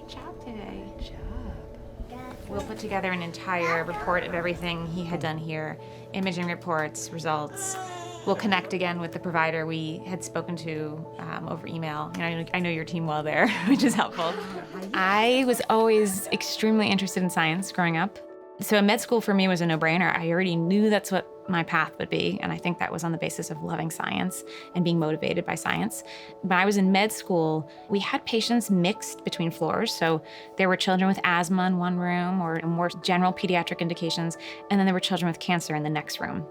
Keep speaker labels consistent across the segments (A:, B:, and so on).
A: Great job today.
B: Good job.
A: We'll put together an entire report of everything he had done here, imaging reports, results. We'll connect again with the provider we had spoken to over email. I know your team well there, which is helpful. I was always extremely interested in science growing up. So med school for me was a no-brainer. I already knew that's what my path would be, and I think that was on the basis of loving science and being motivated by science. When I was in med school, we had patients mixed between floors. So there were children with asthma in one room or more general pediatric indications, and then there were children with cancer in the next room.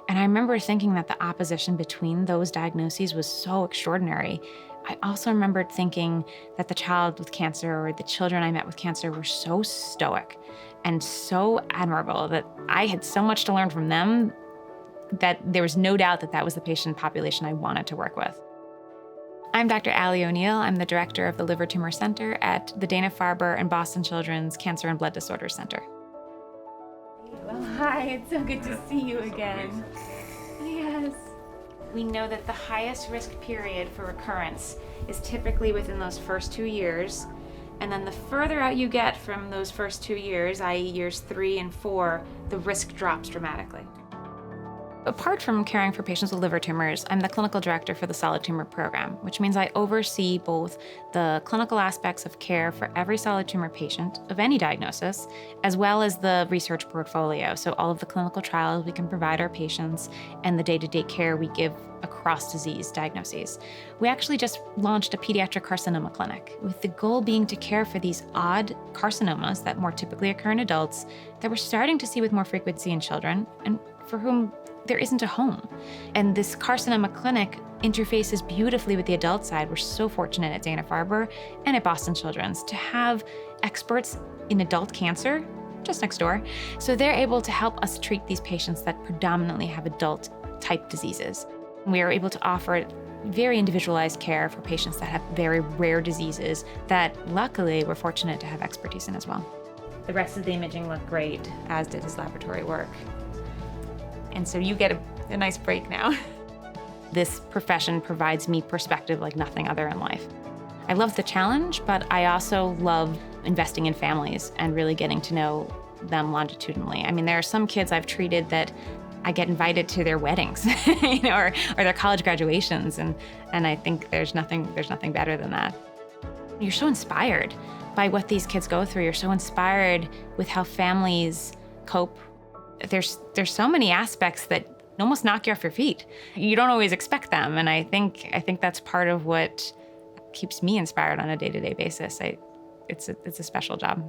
A: And I remember thinking that the opposition between those diagnoses was so extraordinary. I also remembered thinking that the child with cancer or the children I met with cancer were so stoic and so admirable, that I had so much to learn from them that there was no doubt that that was the patient population I wanted to work with. I'm Dr. Alli O'Neill. I'm the director of the Liver Tumor Center at the Dana-Farber and Boston Children's Cancer and Blood Disorders Center. Well, hi, it's so good to see you again. Yes. We know that the highest risk period for recurrence is typically within those first 2 years. And then the further out you get from those first 2 years, i.e. years 3 and 4, the risk drops dramatically. Apart from caring for patients with liver tumors, I'm the clinical director for the solid tumor program, which means I oversee both the clinical aspects of care for every solid tumor patient of any diagnosis, as well as the research portfolio. So all of the clinical trials we can provide our patients and the day-to-day care we give across disease diagnoses. We actually just launched a pediatric carcinoma clinic, with the goal being to care for these odd carcinomas that more typically occur in adults that we're starting to see with more frequency in children and for whom there isn't a home. And this carcinoma clinic interfaces beautifully with the adult side. We're so fortunate at Dana-Farber and at Boston Children's to have experts in adult cancer just next door. So they're able to help us treat these patients that predominantly have adult type diseases. We are able to offer very individualized care for patients that have very rare diseases that luckily we're fortunate to have expertise in as well. The rest of the imaging looked great, as did his laboratory work. And so you get a nice break now. This profession provides me perspective like nothing other in life. I love the challenge, but I also love investing in families and really getting to know them longitudinally. I mean, there are some kids I've treated that I get invited to their weddings, or their college graduations, and I think there's nothing better than that. You're so inspired by what these kids go through. You're so inspired with how families cope. There's so many aspects that almost knock you off your feet. You don't always expect them, and I think that's part of what keeps me inspired on a day-to-day basis. It's a special job.